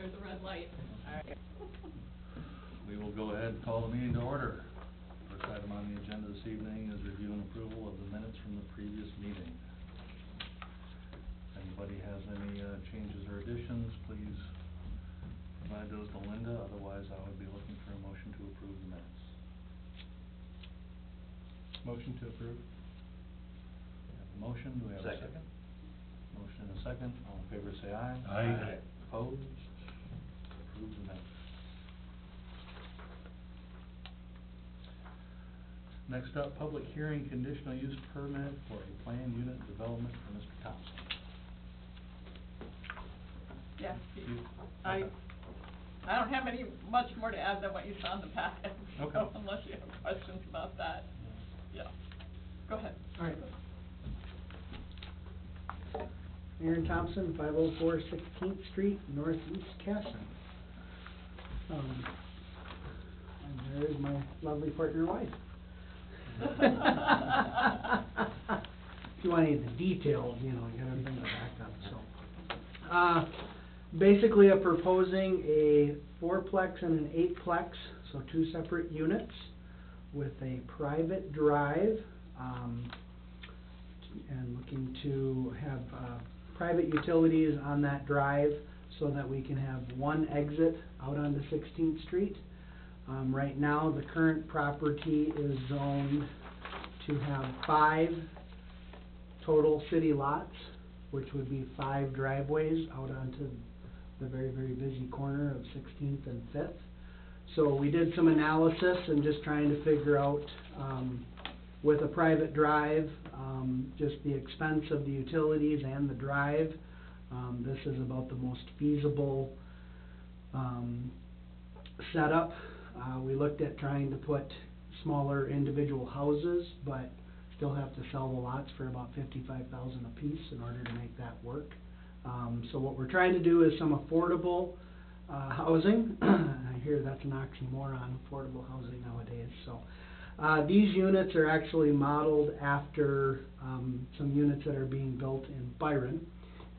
there's a red light. We will go ahead and call the meeting to order. First item on the agenda this evening is review and approval of the minutes from the previous meeting. If anybody has any changes or additions, please provide those to Linda, otherwise I would be looking for a motion to approve the minutes. Motion to approve. We have a motion, do we have a second? Motion and a second, all in favor say aye. Aye. Opposed? Approve the minutes. Next up, public hearing conditional use permit for a planned unit development for Mr. Thompson. Yes, I don't have much more to add than what you saw in the packet, so Okay. unless you have questions about that, yeah. Go ahead. All right. Aaron Thompson, 504 16th Street, Northeast Casson. And there is my lovely partner wife. If you want any of the details, you know, you gotta bring it back up, so. Basically, I'm proposing a 4-plex and an 8-plex, so 2 separate units with a private drive, and looking to have, private utilities on that drive so that we can have one exit out onto 16th Street. Right now, the current property is zoned to have 5 total city lots, which would be 5 driveways out onto the very, very busy corner of 16th and 5th. So we did some analysis and just trying to figure out, with a private drive, just the expense of the utilities and the drive. This is about the most feasible setup. We looked at trying to put smaller individual houses, but still have to sell the lots for about $55,000 a piece in order to make that work. So what we're trying to do is some affordable housing. I hear that's an oxymoron, affordable housing nowadays. So these units are actually modeled after some units that are being built in Byron,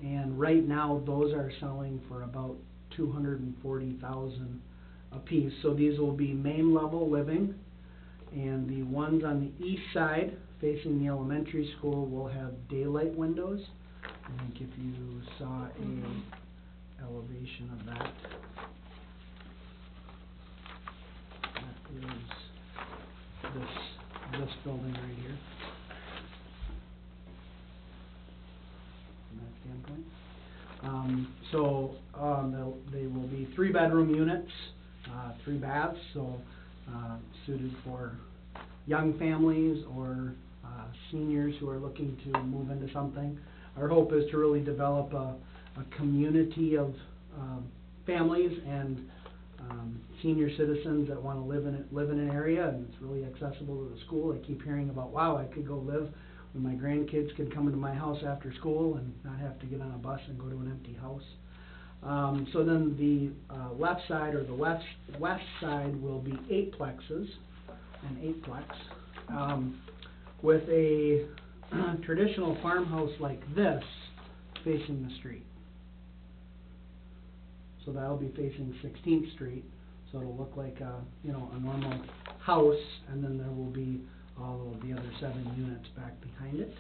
and right now those are selling for about $240,000 a piece. So these will be main level living, and the ones on the east side facing the elementary school will have daylight windows. I think if you saw a elevation of that, that is this building right here, from that standpoint. They will be 3-bedroom units, 3 baths, so suited for young families or seniors who are looking to move into something. Our hope is to really develop a community of families and senior citizens that want to live in an area, and it's really accessible to the school. I keep hearing about, wow, I could go live when my grandkids could come into my house after school and not have to get on a bus and go to an empty house. So then the left side, or the west side, will be 8-plexes, an 8-plex, with a traditional farmhouse like this facing the street. So that'll be facing 16th Street, so it'll look like a normal house, and then there will be all of the other 7 units back behind it.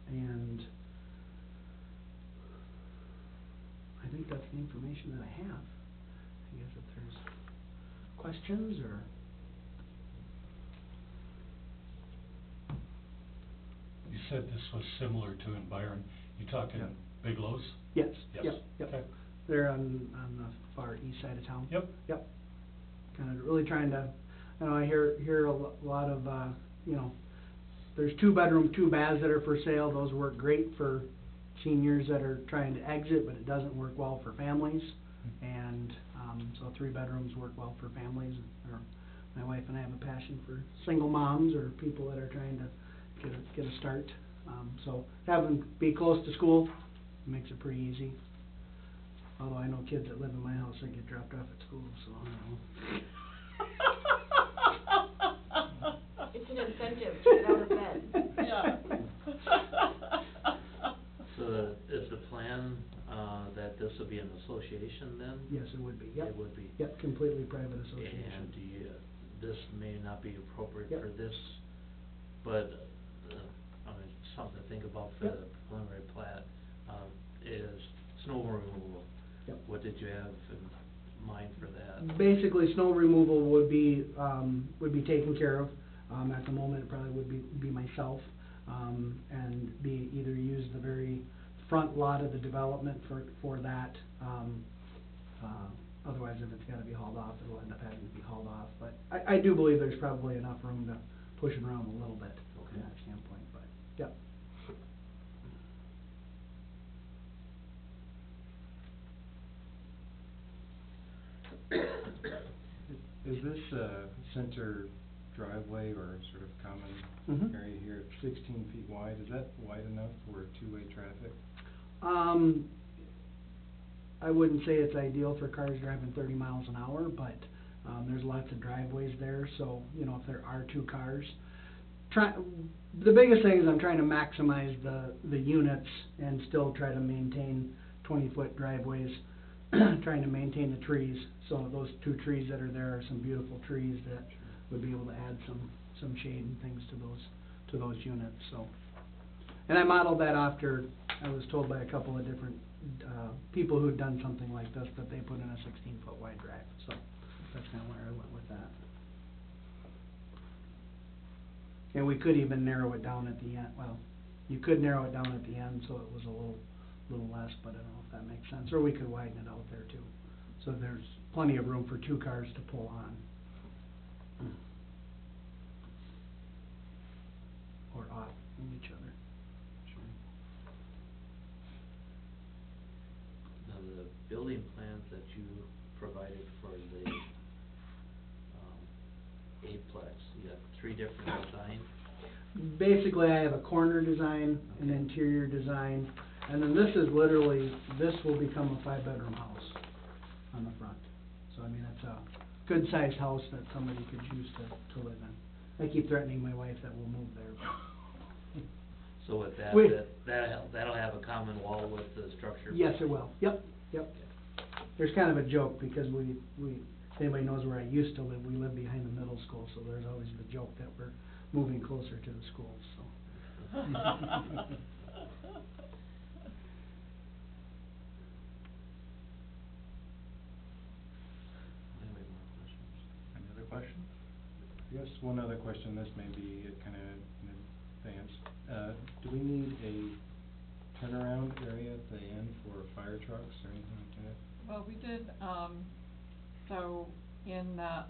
And I think that's the information that I have. I guess if there's questions or... You said this was similar to in Byron. You talking Bigelow's? Yes. Yes. Yep. Okay. They're on the far east side of town. Yep. Kind of really trying to, I hear a lot of, there's 2-bedroom, 2 baths that are for sale. Those work great for seniors that are trying to exit, but it doesn't work well for families. And so 3 bedrooms work well for families. Or my wife and I have a passion for single moms or people that are trying to get a start. So having be close to school makes it pretty easy. Although I know kids that live in my house that get dropped off at school, so I don't know. It's an incentive to get out of bed. Yeah. So is the plan that this would be an association then? Yes, it would be, yep. It would be. Yep, completely private association. And do you, this may not be appropriate Yep. for this, but, I mean, something to think about for Yep. the preliminary plat, is snow removal. Yep. What did you have in mind for that? Basically, snow removal would be taken care of. At the moment, it probably would be myself, and be either use the very front lot of the development for that. Otherwise, if it's gotta be hauled off, it'll end up having to be hauled off. But I do believe there's probably enough room to push it around a little bit from that standpoint, but, yep. Is this center driveway or sort of common Mhm. area here at 16 feet wide, is that wide enough for two-way traffic? I wouldn't say it's ideal for cars driving 30 miles an hour, but, there's lots of driveways there, so, you know, if there are two cars. The biggest thing is I'm trying to maximize the units and still try to maintain 20-foot driveways, trying to maintain the trees. So those two trees that are there are some beautiful trees that would be able to add some shade and things to those units, so. And I modeled that after, I was told by a couple of different, people who'd done something like this, that they put in a 16-foot wide drive, so that's kinda where I went with that. And we could even narrow it down at the end, well, you could narrow it down at the end, so it was a little less, but I don't know if that makes sense, or we could widen it out there too. So there's plenty of room for two cars to pull on. Or off from each other. Now, the building plans that you provided for the, eightplex, you got three different designs? Basically, I have a corner design, an Okay. interior design, and then this is literally, this will become a 5-bedroom house on the front. So, I mean, it's a good-sized house that somebody could choose to live in. I keep threatening my wife that we'll move there, but So with that, We- that'll have a common wall with the structure? yes, it will. Yep. There's kind of a joke, because if anybody knows where I used to live, we live behind the middle school, so there's always the joke that we're moving closer to the schools, so. Anybody more questions? Any other questions? I guess one other question, this may be kind of in advance. Do we need a turnaround area at the end for fire trucks or anything like that? Well, we did, so in the,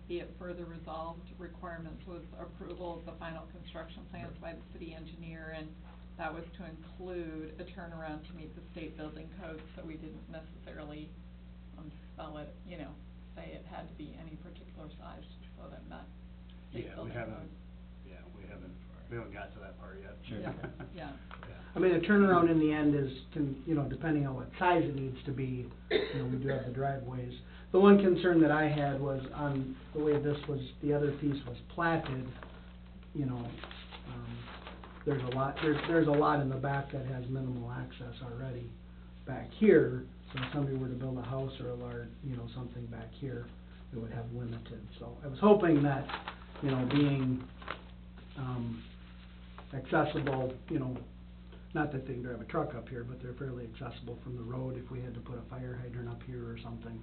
be it further resolved requirements was approval of the final construction plans by the city engineer, and that was to include a turnaround to meet the state building code, so we didn't necessarily, spell it, you know, say it had to be any particular size, so that met state Yeah, we building haven't, code. we haven't got to that part yet. Sure. Yeah. I mean, a turnaround in the end is, you know, depending on what size it needs to be, you know, we do have the driveways. The one concern that I had was on the way this was, the other piece was platted, you know, there's a lot in the back that has minimal access already back here. So if somebody were to build a house or a large, you know, something back here, it would have limited. So I was hoping that, you know, being, accessible, you know, not that they can drive a truck up here, but they're fairly accessible from the road if we had to put a fire hydrant up here or something.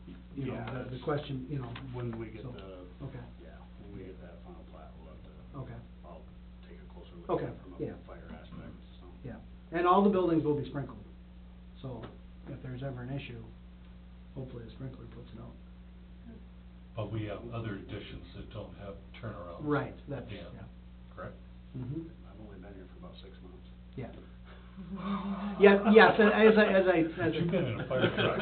You know, Yeah, the that's- question, you know. When we get so, the, Okay, when we get that final plat, we'll have to, okay, I'll take a closer look Okay, at it from yeah. a fire aspect, so. yeah. And all the buildings will be sprinkled. So if there's ever an issue, hopefully the sprinkler puts it out. But we have other additions that don't have turnarounds. Right, that's, Yeah. yeah. Correct? Mhm. I've only been here for about 6 months. Yeah. Yeah, yes, as But you've been in a fire truck.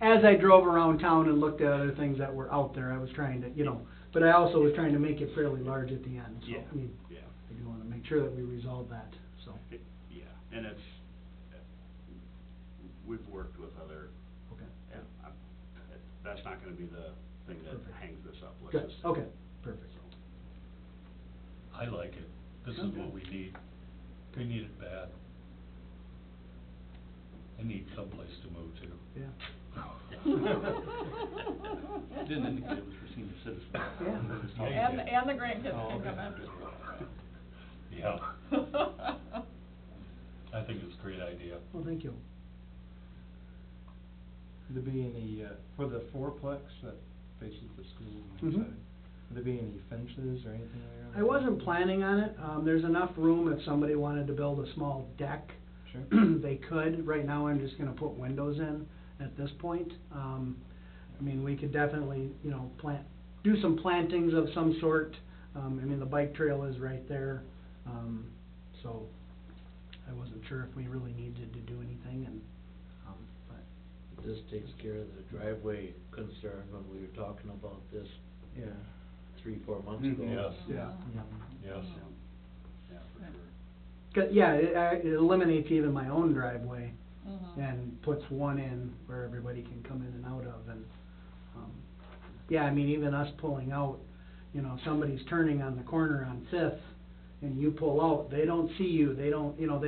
As I drove around town and looked at other things that were out there, I was trying to, you know, but I also was trying to make it fairly large at the end, so, Yeah, I mean, yeah. I do wanna make sure that we resolve that, so. Yeah, and it's, we've worked with other, Okay. and that's not gonna be the thing that Perfect. hangs this up, let's Good, just say. okay, perfect. I like it. This is what we need. We need it bad. I need someplace to move to. Yeah. Didn't indicate it was for senior citizens. Yeah. And the grandkids Oh, can okay. come after school. Yeah. I think it's a great idea. Well, thank you. Would there be any, for the fourplex that faces the school on the Mhm. side, would there be any fences or anything there? I wasn't planning on it. There's enough room if somebody wanted to build a small deck. Sure. They could. Right now, I'm just gonna put windows in at this point. I mean, we could definitely, you know, do some plantings of some sort. I mean, the bike trail is right there. So I wasn't sure if we really needed to do anything and, but. This takes care of the driveway concern when we were talking about this Yeah. 3-4 months Mhm. ago. Yes. Yeah. Yes. Yeah, for sure. 'Cause, yeah, it eliminates even my own driveway Mhm. and puts one in where everybody can come in and out of and, yeah, I mean, even us pulling out, you know, somebody's turning on the corner on Fifth and you pull out, they don't see you, they don't, you know,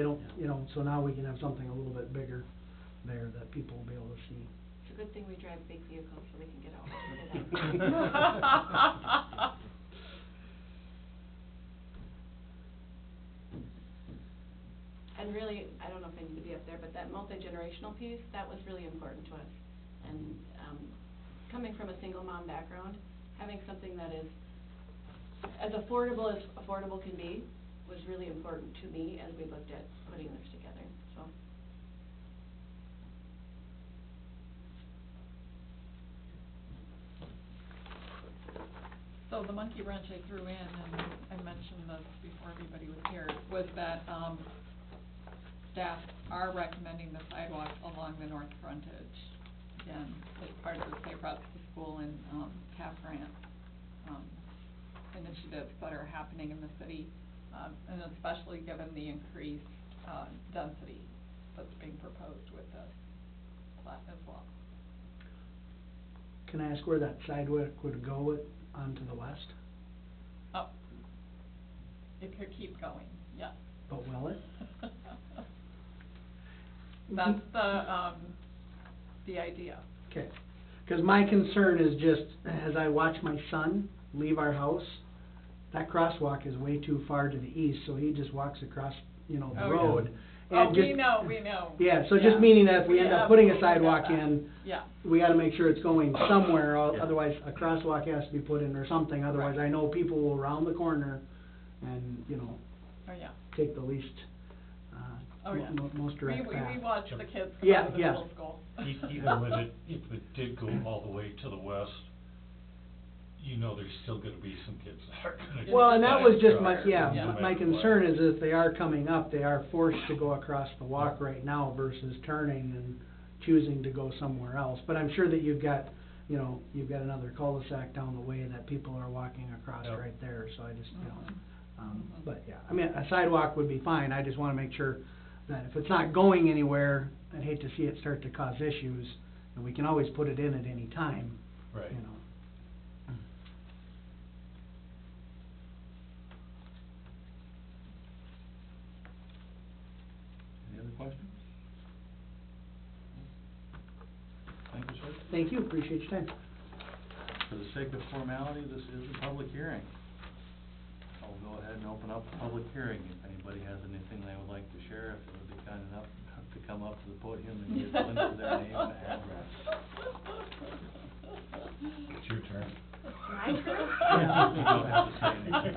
so now we can have something a little bit bigger there that people will be able to see. It's a good thing we drive big vehicles so we can get out. And really, I don't know if I need to be up there, but that multi-generational piece, that was really important to us. And, coming from a single mom background, having something that is as affordable can be was really important to me as we looked at putting this together, so. So the monkey wrench I threw in, and I mentioned this before everybody was here, was that, staff are recommending the sidewalk along the north frontage. Again, as part of the Safe Routes to School and, CAF grant, initiatives that are happening in the city, and especially given the increased, density that's being proposed with this plat as well. Can I ask where that sidewalk would go onto the west? Oh, it could keep going, yes. But will it? That's the idea. Okay, 'cause my concern is just, as I watch my son leave our house, that crosswalk is way too far to the east, so he just walks across, you know, the Oh, yeah. road. Oh, And we just- know. Yeah, so just meaning that if we end up putting a absolutely know sidewalk that. in, Yeah, we gotta make sure it's going somewhere, Yeah. otherwise a crosswalk has to be put in or something, otherwise Right. I know people will round the corner and, you know, oh, yeah. take the least, Oh, yeah. most direct path. We watch the kids come Yeah, out of the yeah. middle school. Even with it, if it did go all the way to the west, you know there's still gonna be some kids that are gonna. Well, and that was just my, drive yeah, Yeah. no my matter concern what. is if they are coming up, they are forced to go across the walk right now versus turning and choosing to go somewhere else. But I'm sure that you've got, you know, you've got another cul-de-sac down the way that people are walking across Yep. right there, so I just, you know. Mhm. But, yeah, I mean, a sidewalk would be fine, I just wanna make sure that if it's not going anywhere, I'd hate to see it start to cause issues, and we can always put it in at any time, Right. you know. Any other questions? Thank you, sir. Thank you, appreciate your time. For the sake of formality, this is a public hearing. I'll go ahead and open up the public hearing. If anybody has anything they would like to share, if they would be kind enough to come up to the podium and give Linda their name and address. It's your turn. My turn? Yeah. You don't have to say anything.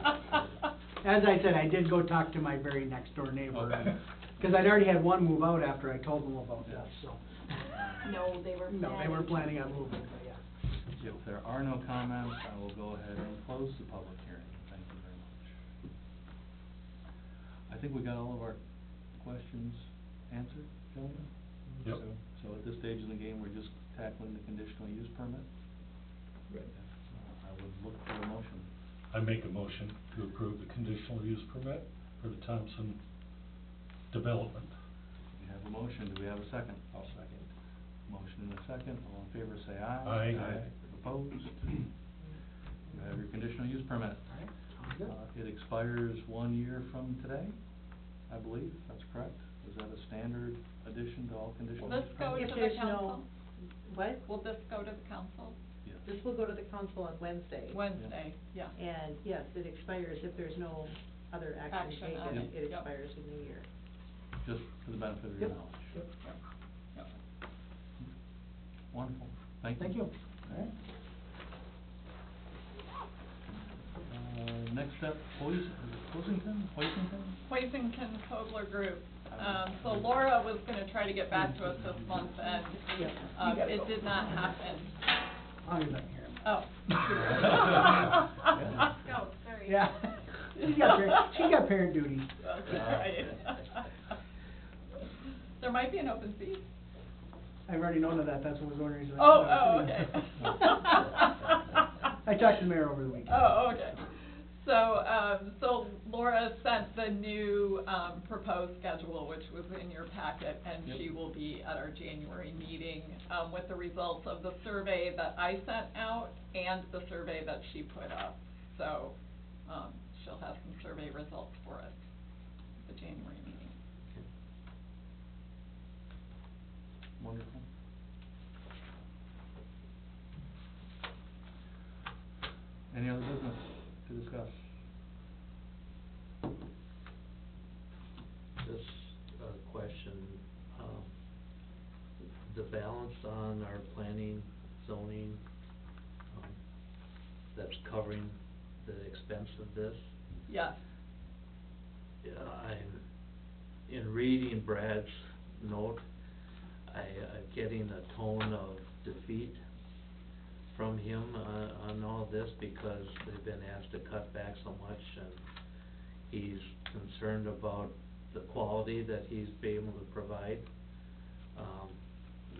As I said, I did go talk to my very next door neighbor, Okay. cause I'd already had one move out after I told them about this, so. No, they were No, they were planning on moving, but yeah. If there are no comments, I will go ahead and close the public hearing. Thank you very much. I think we got all of our questions answered, gentlemen? Yep. So at this stage in the game, we're just tackling the conditional use permit? Right. I would look for a motion. I make a motion to approve the conditional use permit for the Thompson development. We have a motion, do we have a second? I'll second. Motion and a second, all in favor say aye. Aye. Opposed? You have your conditional use permit. Sounds good. It expires 1 year from today, I believe, that's correct? Is that a standard addition to all conditional Will use this go permits? to If the there's council? What? Will this go to the council? Yes. This will go to the council on Wednesday. Wednesday, yeah. And yes, it expires if there's no other action Action on taken, it, it yep. expires in the year. Just for the benefit of your Yep. knowledge. Yep. Yep. Wonderful, thank you. Thank you. All right. Next up, Hoisington? Hoisington Kobler Group. So Laura was gonna try to get back to us this month, and, Yeah, you gotta it go. did not happen. As long as I can hear him. Oh. Go, sorry. Yeah. She's got parent duties. That's right. There might be an open seat. I've already known of that, that's what was one reason. Oh, okay. I talked to the mayor over the weekend. Oh, okay. So Laura sent the new, proposed schedule, which was in your packet, and Yep. she will be at our January meeting, with the results of the survey that I sent out and the survey that she put up. So, she'll have some survey results for us at the January meeting. Wonderful. Any other business to discuss? Just a question, the balance on our planning, zoning, that's covering the expense of this? Yes. Yeah, in reading Brad's note, I'm getting a tone of defeat from him on all this, because they've been asked to cut back so much, and he's concerned about the quality that he's been able to provide.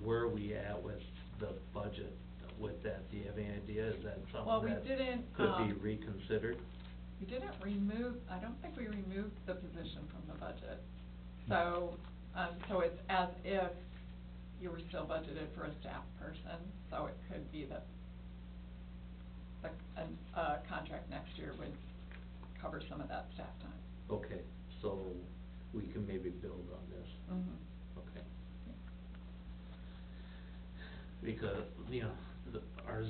Where are we at with the budget with that? Do you have any idea? Is that Well, something we that didn't, could be reconsidered? We didn't remove, I don't think we removed the position from the budget. So, so it's as if you were still budgeted for a staff person, so it could be that a contract next year would cover some of that staff time. Okay, so we can maybe build on this. Mm-hmm. Okay. Because, our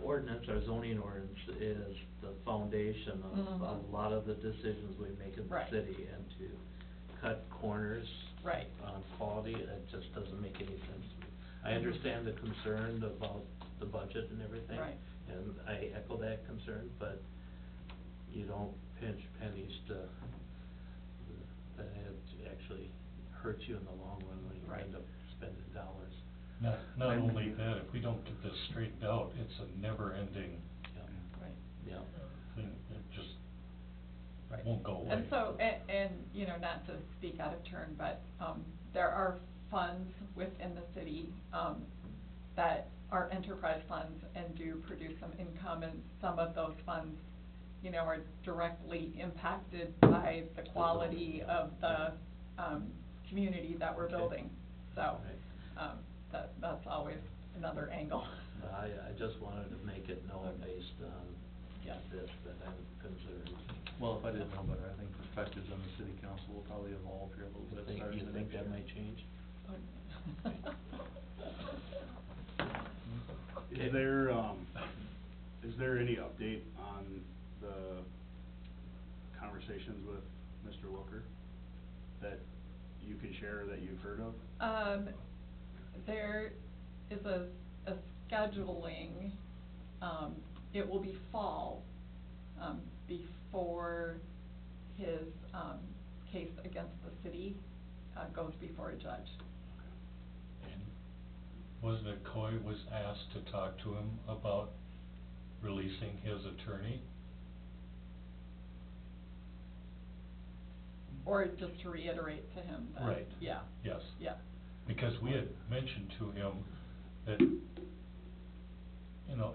ordinance, our zoning ordinance is the foundation of a Mhm. lot of the decisions we make in the Right. city, and to cut corners Right. on quality, that just doesn't make any sense to me. I understand the concern about the budget and everything. Right. And I echo that concern, but you don't pinch pennies that actually hurts you in the long run when you Right. end up spending dollars. Not When- only that, if we don't get this straightened out, it's a never-ending Right. Yeah. thing, it just Right. won't go away. And so, and, not to speak out of turn, but, there are funds within the city, that are enterprise funds and do produce some income, and some of those funds, are directly impacted by the quality of the, community that we're Okay. building. So, Right. that's always another angle. I just wanted to make it known Okay. based on Yeah. this, that I'm concerned. Well, if I didn't know better, I think perspectives on the city council will probably evolve here a little bit starting You the think next that year. might change? Is there any update on the conversations with Mr. Wilker that you can share, that you've heard of? There is a scheduling, it will be fall, before his, case against the city, goes before a judge. And wasn't it Coy was asked to talk to him about releasing his attorney? Or just to reiterate to him that, Right. yeah. Yes. Yeah. Because we had mentioned to him that,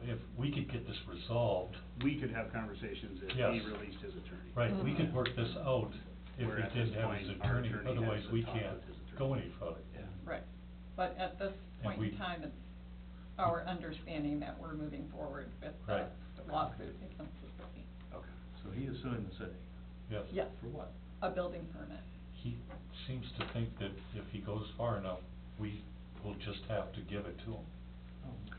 if we could get this resolved, We could have conversations if he Yes. released his attorney. right, we could Mhm. work this out if Where he at this didn't have his point, our attorney, attorney has otherwise to we talk can't with his attorney. go any further. Yeah. Right, but at this And point in we- time, it's our understanding that we're moving forward with Right. the lawsuit against the city. Okay. So he is suing the city? Yes. Yes. For what? A building permit. he seems to think that if he goes far enough, we will just have to give it to him. Oh, okay.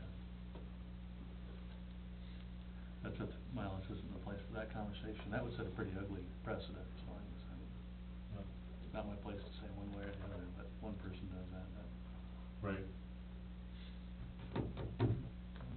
Well, this isn't the place for that conversation. That would set a pretty ugly precedent, so I guess it's not my place to say one way